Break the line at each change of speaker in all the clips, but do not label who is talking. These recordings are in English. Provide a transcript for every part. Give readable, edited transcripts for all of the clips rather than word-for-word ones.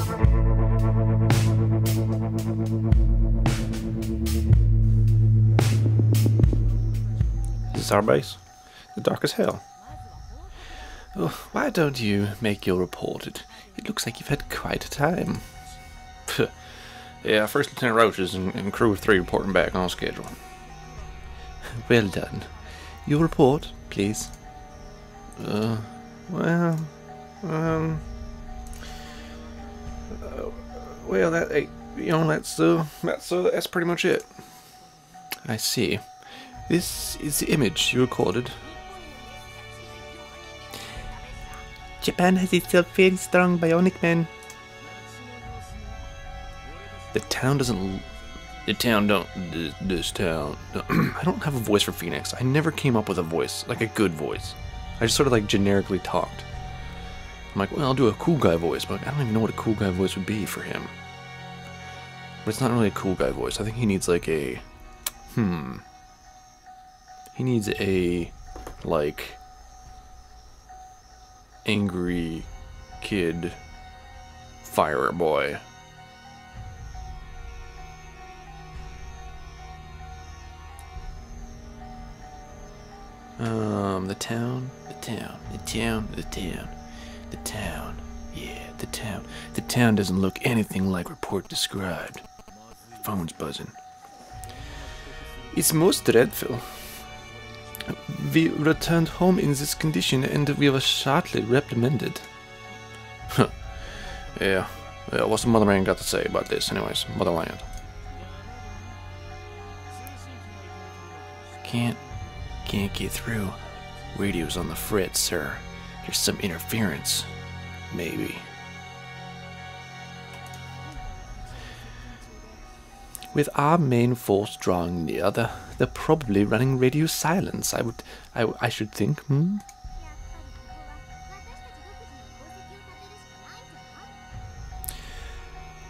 Is this our base? The dark as hell. Oh, why don't you make your report? It looks like you've had quite a time. Yeah, First Lieutenant Roaches and crew of 3 reporting back on schedule. Well done. Your report, please. Well, that, you know, that's pretty much it. I see. This is the image you recorded. Japan has itself very strong bionic men. The town doesn't. This town. I don't have a voice for Phoenix. I never came up with a voice, like a good voice. I just sort of like generically talked. I'm like, well, I'll do a cool guy voice, but I don't even know what a cool guy voice would be for him. But it's not really a cool guy voice. I think he needs like a. He needs a, like, angry kid fire boy. The town. Yeah, the town. The town doesn't look anything like report described. Phone's buzzing. It's most dreadful. We returned home in this condition and we were sharply reprimanded. Yeah, what's the motherland got to say about this anyways? Motherland. Can't get through. Radio's on the fritz, sir. There's some interference. Maybe. With our main force drawing near, they're probably running radio silence. I should think.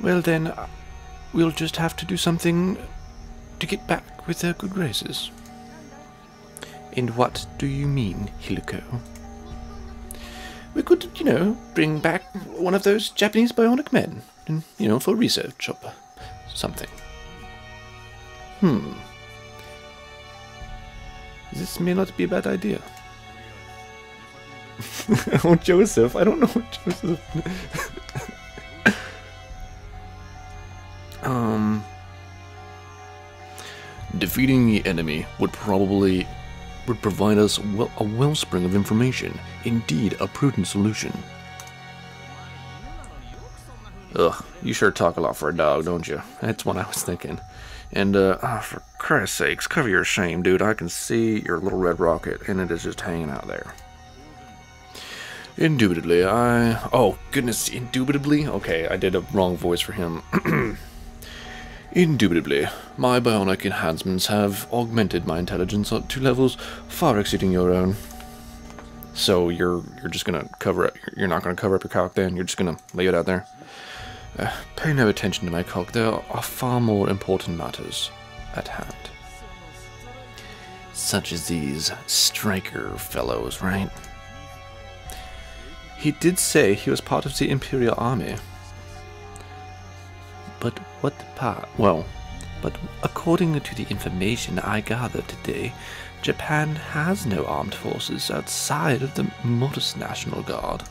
Well then, we'll just have to do something to get back with their good graces. And what do you mean, Hilico? We could, you know, bring back one of those Japanese bionic men, and, you know, for research or something. This may not be a bad idea. Oh, Joseph. I don't know what Joseph... Defeating the enemy would provide us a wellspring of information. Indeed, a prudent solution. Ugh, you sure talk a lot for a dog, don't you? That's what I was thinking. And, for Christ's sakes, cover your shame, dude. I can see your little red rocket, and it is just hanging out there. Indubitably, oh, goodness, indubitably? Okay, I did a wrong voice for him. Indubitably, my bionic enhancements have augmented my intelligence to levels far exceeding your own. So you're just gonna cover it. You're not gonna cover up your cock then. You're just gonna lay it out there. Pay no attention to my cock. There are far more important matters at hand. Such as these Stryker fellows, right? He did say he was part of the Imperial Army. But what part? Well, but according to the information I gathered today, Japan has no armed forces outside of the modest National Guard.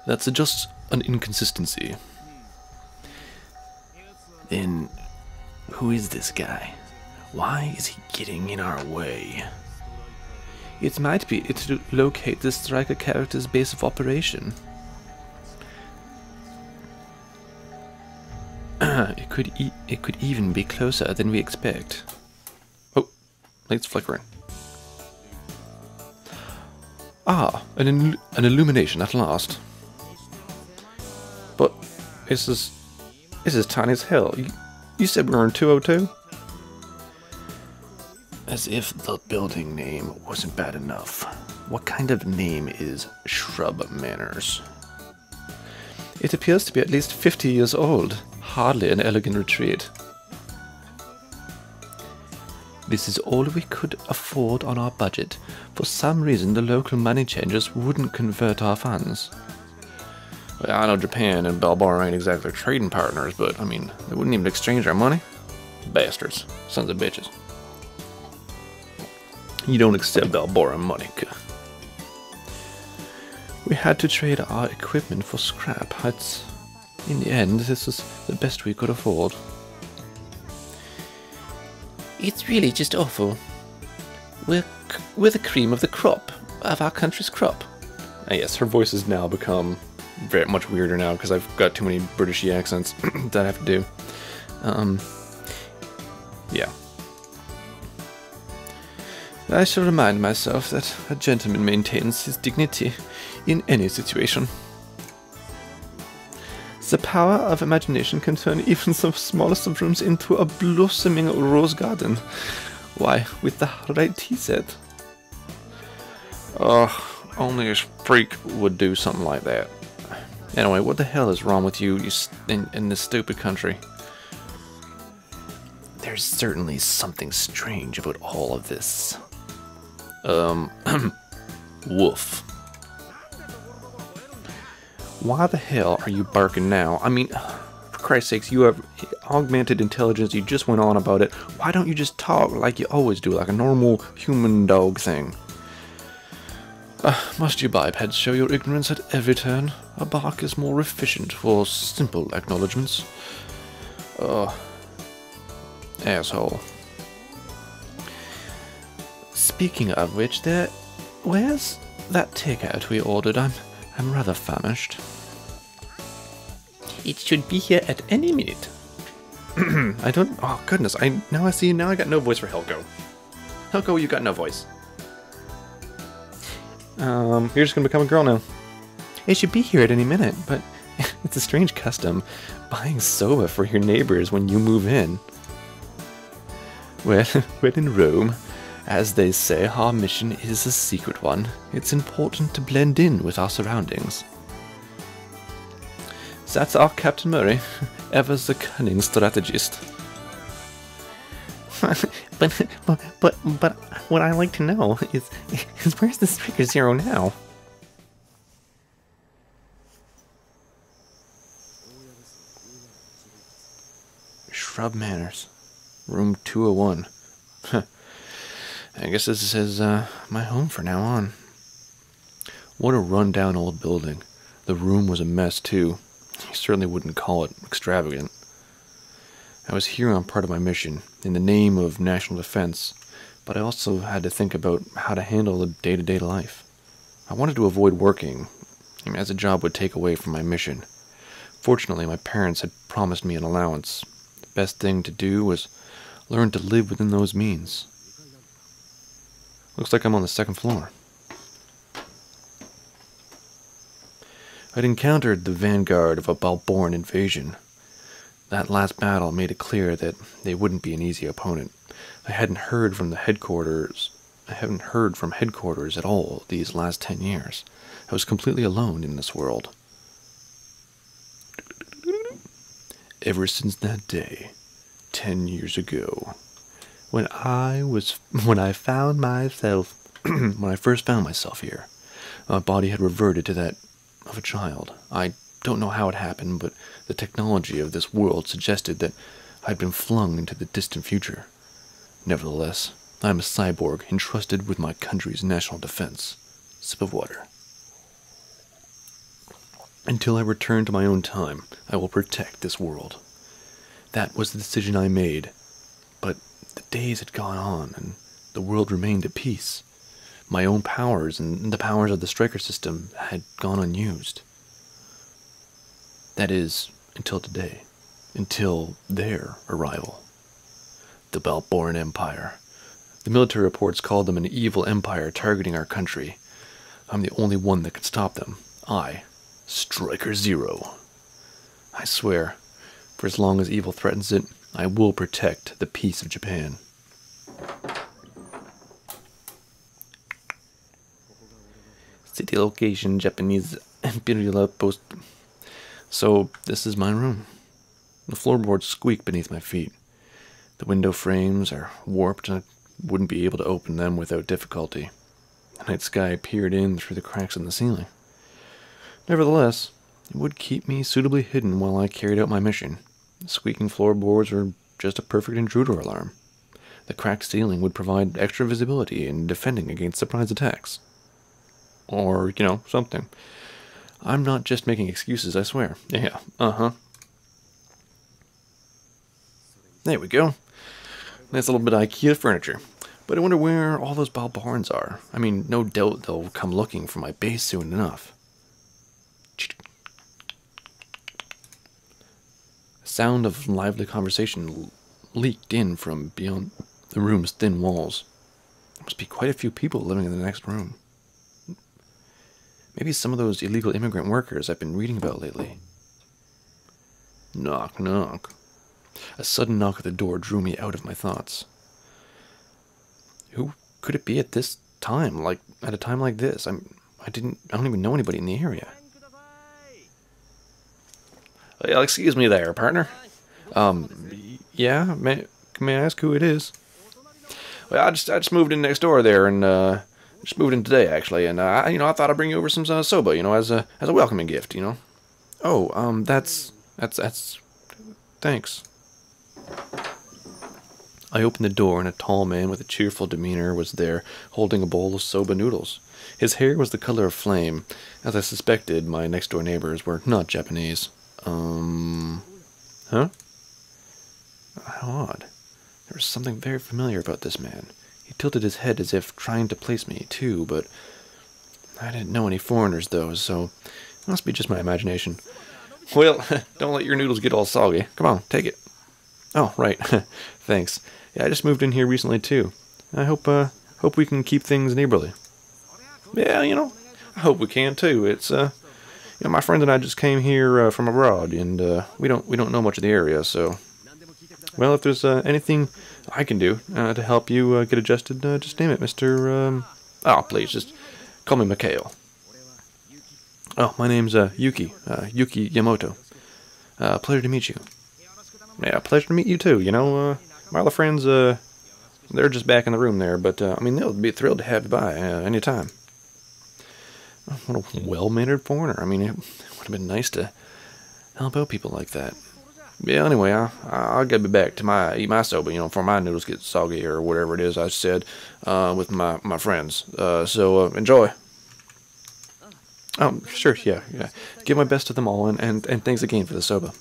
That's just an inconsistency. Then, who is this guy? Why is he getting in our way? It might be to locate the Stryker character's base of operation. It could even be closer than we expect. Oh, lights flickering. Ah, an illumination at last. But this is tiny as hell. You said we were in 202? As if the building name wasn't bad enough. What kind of name is Shrub Manors? It appears to be at least 50 years old. Hardly an elegant retreat. This is all we could afford on our budget. For some reason, the local money changers wouldn't convert our funds. Well, I know Japan and Balboa ain't exactly trading partners, but, I mean, they wouldn't even exchange our money? Bastards. Sons of bitches. You don't accept Balboa money. We had to trade our equipment for scrap. In the end, this was the best we could afford. It's really just awful. We're the cream of the crop, of our country's crop. Yes, her voice has now become very much weirder now because I've got too many Britishy accents that I have to do. Yeah. I shall remind myself that a gentleman maintains his dignity in any situation. The power of imagination can turn even the smallest of rooms into a blossoming rose garden. Why, with the right tea set. Only a freak would do something like that. Anyway, what the hell is wrong with you in this stupid country? There's certainly something strange about all of this. Woof. Why the hell are you barking now? I mean, for Christ's sakes, you have augmented intelligence, you just went on about it. Why don't you just talk like you always do, like a normal human dog thing? Must you bipeds show your ignorance at every turn? A bark is more efficient for simple acknowledgements. Asshole. Speaking of which, where's that takeout we ordered? I'm rather famished. It should be here at any minute. I don't... Oh, goodness. Now I got no voice for Helco. Helco, you got no voice. You're just gonna become a girl now. It should be here at any minute, but it's a strange custom. Buying soba for your neighbors when you move in. Well, when in Rome, as they say, our mission is a secret one. It's important to blend in with our surroundings. That's our Captain Murray, ever the cunning strategist. but what I like to know is where's the Stryker Zero now? Shrub Manners, room 201. I guess this is my home for now on. What a run-down old building. The room was a mess too. You certainly wouldn't call it extravagant. I was here on part of my mission, in the name of national defense, but I also had to think about how to handle the day-to-day life. I wanted to avoid working, as a job would take away from my mission. Fortunately, my parents had promised me an allowance. The best thing to do was learn to live within those means. Looks like I'm on the second floor. I'd encountered the vanguard of a Balboran invasion. That last battle made it clear that they wouldn't be an easy opponent. I hadn't heard from headquarters at all these last 10 years. I was completely alone in this world. Ever since that day, 10 years ago, when I first found myself here, my body had reverted to that of a child. I don't know how it happened, but the technology of this world suggested that I'd been flung into the distant future. Nevertheless, I am a cyborg entrusted with my country's national defense. Sip of water. Until I return to my own time, I will protect this world. That was the decision I made, but the days had gone on, and the world remained at peace. My own powers and the powers of the Stryker system had gone unused. That is, until today. Until their arrival. The Balboran Empire. The military reports called them an evil empire targeting our country. I'm the only one that can stop them. I, Stryker Zero. I swear, for as long as evil threatens it, I will protect the peace of Japan. City location, Japanese Imperial Outpost. So, this is my room. The floorboards squeak beneath my feet. The window frames are warped, and wouldn't be able to open them without difficulty. The night sky peered in through the cracks in the ceiling. Nevertheless, it would keep me suitably hidden while I carried out my mission. The squeaking floorboards were just a perfect intruder alarm. The cracked ceiling would provide extra visibility in defending against surprise attacks. Or, something. I'm not just making excuses, I swear. Yeah, There we go. Nice little bit of IKEA furniture. But I wonder where all those Balbarns are. I mean, no doubt they'll come looking for my base soon enough. A sound of lively conversation leaked in from beyond the room's thin walls. There must be quite a few people living in the next room. Maybe some of those illegal immigrant workers I've been reading about lately. Knock, knock. A sudden knock at the door drew me out of my thoughts. Who could it be at this time? At a time like this? I don't even know anybody in the area. Well, excuse me there, partner. Yeah, may I ask who it is? Well, I just moved in next door there, and just moved in today actually, and I thought I'd bring you over some soba, as a welcoming gift, Oh, that's thanks. I opened the door, and a tall man with a cheerful demeanor was there, holding a bowl of soba noodles. His hair was the color of flame. As I suspected, my next-door neighbors were not Japanese. Huh? How odd. There was something very familiar about this man. He tilted his head as if trying to place me, too, but I didn't know any foreigners, though, so it must be just my imagination. Well, don't let your noodles get all soggy. Come on, take it. Oh, right. Thanks. Yeah, I just moved in here recently, too. I hope we can keep things neighborly. Yeah, I hope we can, too. It's, my friend and I just came here from abroad, and we don't know much of the area, so... Well, if there's anything I can do to help you get adjusted, just name it, Mr. Oh, please, just call me Mikhail. Oh, my name's Yuki Yamamoto. Pleasure to meet you. Yeah, pleasure to meet you too. My other friends, they're just back in the room there, but they'll be thrilled to have you by any time. What a well-mannered foreigner. It would have been nice to help out people like that. Yeah, anyway, I'll get back to eat my soba, before my noodles get soggy or whatever it is I said, with my friends. So enjoy. Oh, sure, yeah. Give my best to them all, and thanks again for the soba.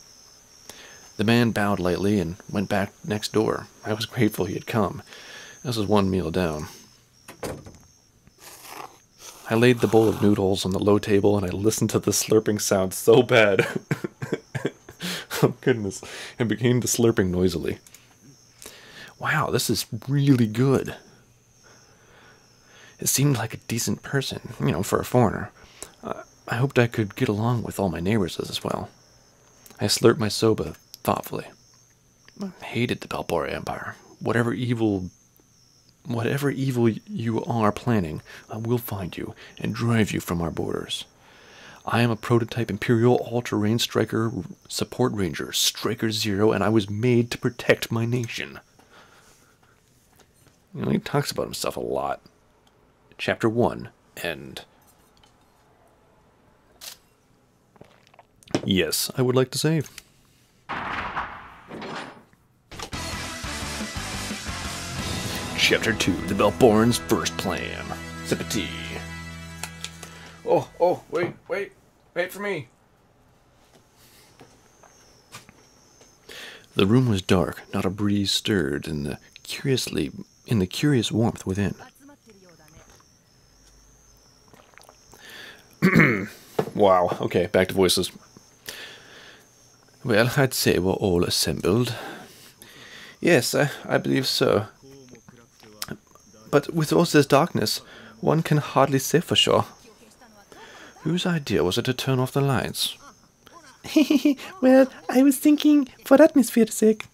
The man bowed lightly and went back next door. I was grateful he had come. This was one meal down. I laid the bowl of noodles on the low table, and I listened to the slurping sound so bad. Oh, goodness. And began to slurping noisily. Wow, this is really good. It seemed like a decent person, for a foreigner. I hoped I could get along with all my neighbors as well. I slurped my soba thoughtfully. I hated the Balboa Empire. Whatever evil you are planning, I will find you and drive you from our borders. I am a prototype Imperial all-terrain striker support ranger, Striker 0, and I was made to protect my nation. He talks about himself a lot. Chapter 1, end. Yes, I would like to save. Chapter 2, The Balborn's First Plan. Sip of tea. Oh, wait for me. The room was dark, not a breeze stirred in the curious warmth within. Wow, okay, back to voices. Well, I'd say we're all assembled. Yes, I believe so. But with all this darkness, one can hardly say for sure. Whose idea was it to turn off the lights? Well, I was thinking for atmosphere's sake.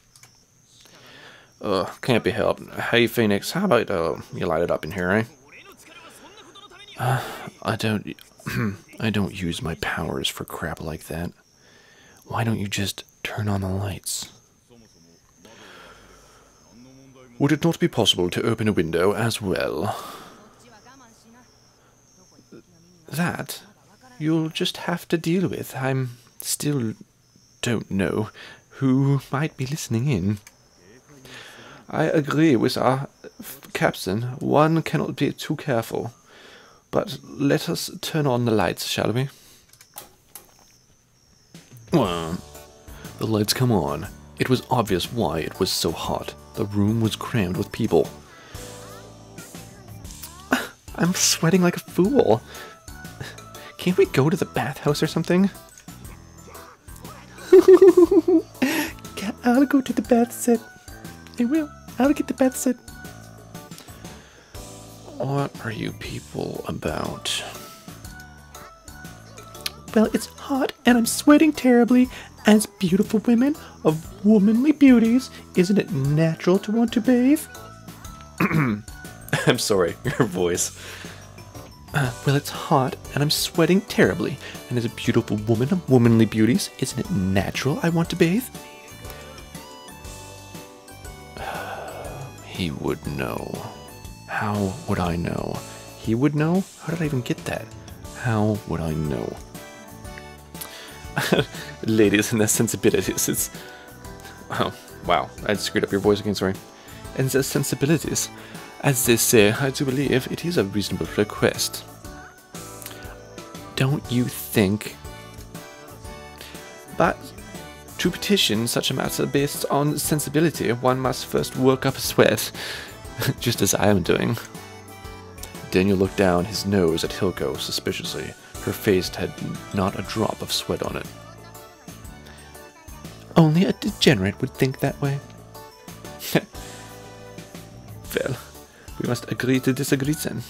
Can't be helped. Hey, Phoenix, how about you light it up in here, eh? I don't use my powers for crap like that. Why don't you just turn on the lights? Would it not be possible to open a window as well? That you'll just have to deal with. I'm still don't know who might be listening in. I agree with our captain. One cannot be too careful. But let us turn on the lights, shall we? Well, the lights come on. It was obvious why it was so hot. The room was crammed with people. I'm sweating like a fool. Can't we go to the bathhouse or something? I'll go to the bath set. I will. I'll get the bath set. What are you people about? Well, it's hot and I'm sweating terribly. As beautiful women of womanly beauties, isn't it natural to want to bathe? I'm sorry, your voice. Well, it's hot and I'm sweating terribly. And as a beautiful woman of womanly beauties, isn't it natural I want to bathe? He would know. How would I know? He would know? How did I even get that? How would I know? Ladies and their sensibilities. It's... Oh, wow. I screwed up your voice again, sorry. And their sensibilities. As they say, I do believe it is a reasonable request. Don't you think? But to petition such a matter based on sensibility, one must first work up a sweat. Just as I am doing. Daniel looked down his nose at Hilko suspiciously. Her face had not a drop of sweat on it. Only a degenerate would think that way. Well, we must agree to disagree then.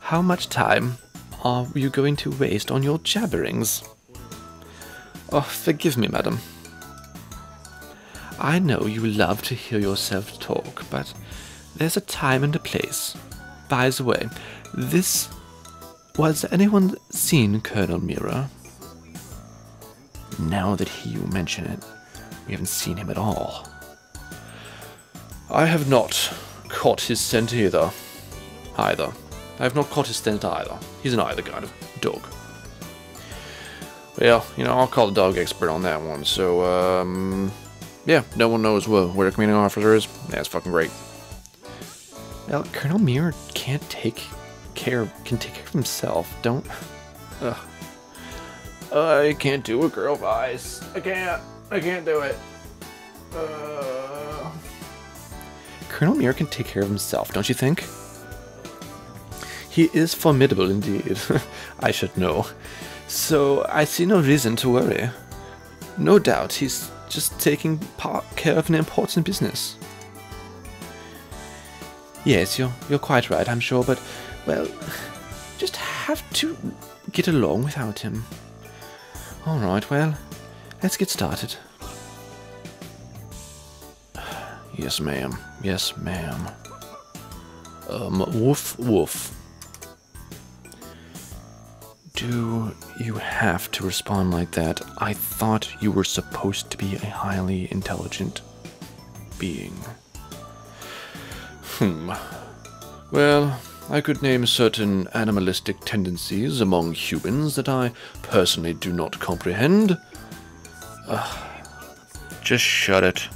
How much time are you going to waste on your jabberings? Oh, forgive me, madam. I know you love to hear yourself talk, but there's a time and a place. By the way, was anyone seen Colonel Mira? Now that you mention it, we haven't seen him at all. I have not caught his scent either. I have not caught his scent either. He's an either kind of dog. Well, you know, I'll call the dog expert on that one, so, yeah, no one knows where the commanding officer is. Yeah, it's fucking great. Well, Colonel Mir can take care of himself. Don't. Ugh. I can't do a girl voice. I can't do it. Colonel Mir can take care of himself, don't you think? He is formidable indeed. I should know. So I see no reason to worry. No doubt he's just taking care of an important business. Yes, you're quite right, I'm sure, but, well, just have to get along without him. Alright, well, let's get started. Yes, ma'am. Yes, ma'am. Woof, woof. Do you have to respond like that? I thought you were supposed to be a highly intelligent being. Well, I could name certain animalistic tendencies among humans that I personally do not comprehend. Just shut it.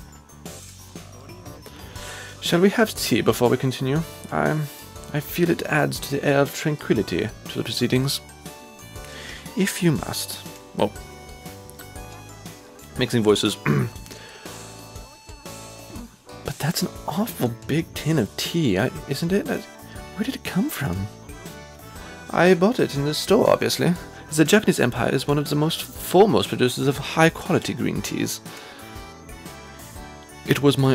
Shall we have tea before we continue? I feel it adds to the air of tranquility to the proceedings. If you must. Well, mixing voices. But that's an awful big tin of tea, isn't it? Where did it come from? I bought it in the store, obviously. The Japanese Empire is one of the most foremost producers of high-quality green teas. It was my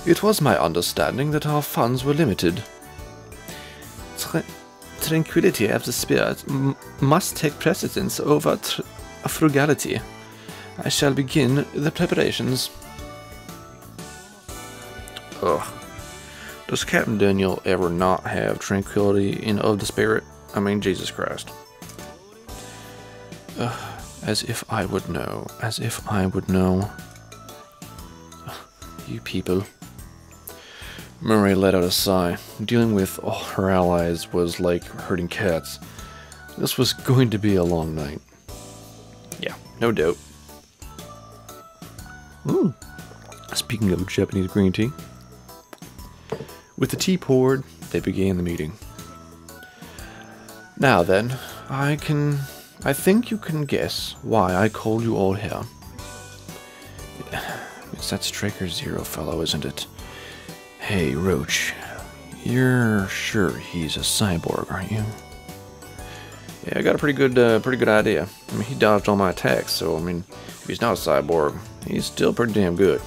It was my understanding that our funds were limited. Tranquility of the spirit must take precedence over frugality. I shall begin the preparations. Ugh. Does Captain Daniel ever not have tranquility of the spirit? I mean, Jesus Christ. Ugh. As if I would know. As if I would know. You people. Murray let out a sigh. Dealing with all her allies was like herding cats. This was going to be a long night. Yeah, no doubt. Speaking of Japanese green tea. With the tea poured, they began the meeting. Now then, I think you can guess why I called you all here. It's that Stryker Zero fellow, isn't it? Hey, Roach, you're sure he's a cyborg, aren't you? Yeah, I got a pretty good idea. I mean, he dodged all my attacks, so I mean, if he's not a cyborg, he's still pretty damn good.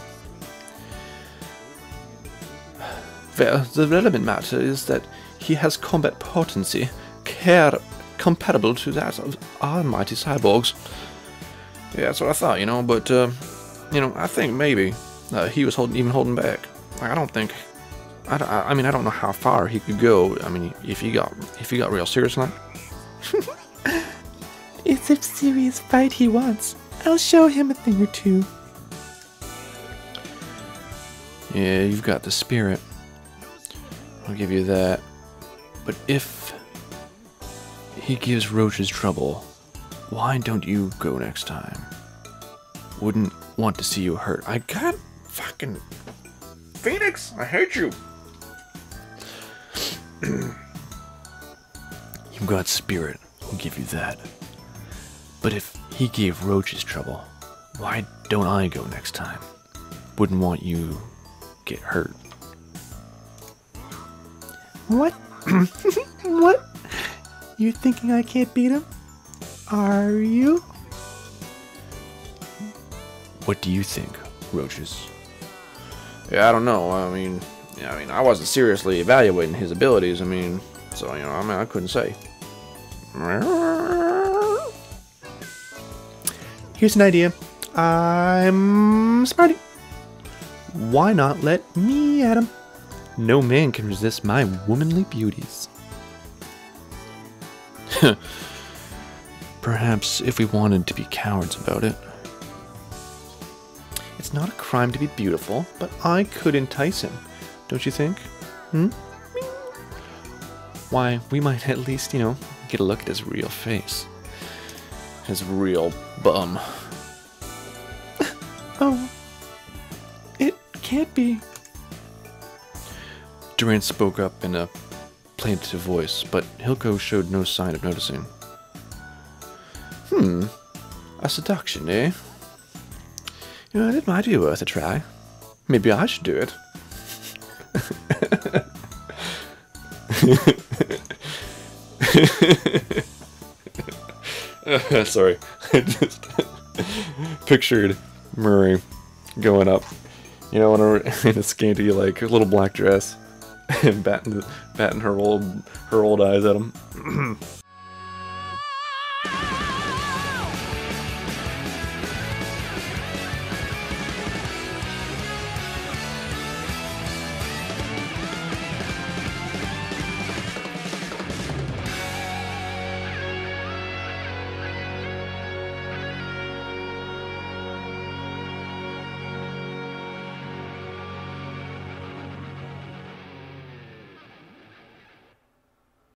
Well, the relevant matter is that he has combat potency, compatible to that of our mighty cyborgs. Yeah, that's what I thought, you know. But I think maybe he was holding back. Like, I mean, I don't know how far he could go. I mean, if he got real serious like.
It's a serious fight he wants. I'll show him a thing or two.
Yeah, you've got the spirit. I'll give you that. But if he gives Roaches trouble, why don't you go next time? Wouldn't want to see you hurt. I got fucking Phoenix, I hate you. You've got spirit, I'll give you that. But if he gave Roaches trouble, why don't I go next time? Wouldn't want you get hurt.
What? What? You thinking I can't beat him? Are you?
What do you think, Roaches? Yeah, I don't know. I mean, I wasn't seriously evaluating his abilities. I mean, so I couldn't say.
Here's an idea. I'm Smarty. Why not let me at him? No man can resist my womanly beauties.
Perhaps if we wanted to be cowards about it.
It's not a crime to be beautiful, but I could entice him. Don't you think?
Why, we might at least, get a look at his real face. His real bum.
Oh. It can't be.
Durant spoke up in a plaintive voice, but Hilko showed no sign of noticing. A seduction, eh?
It might be worth a try. Maybe I should do it.
Sorry, I just pictured Murray going up, in a scanty, little black dress, and batting her old eyes at him.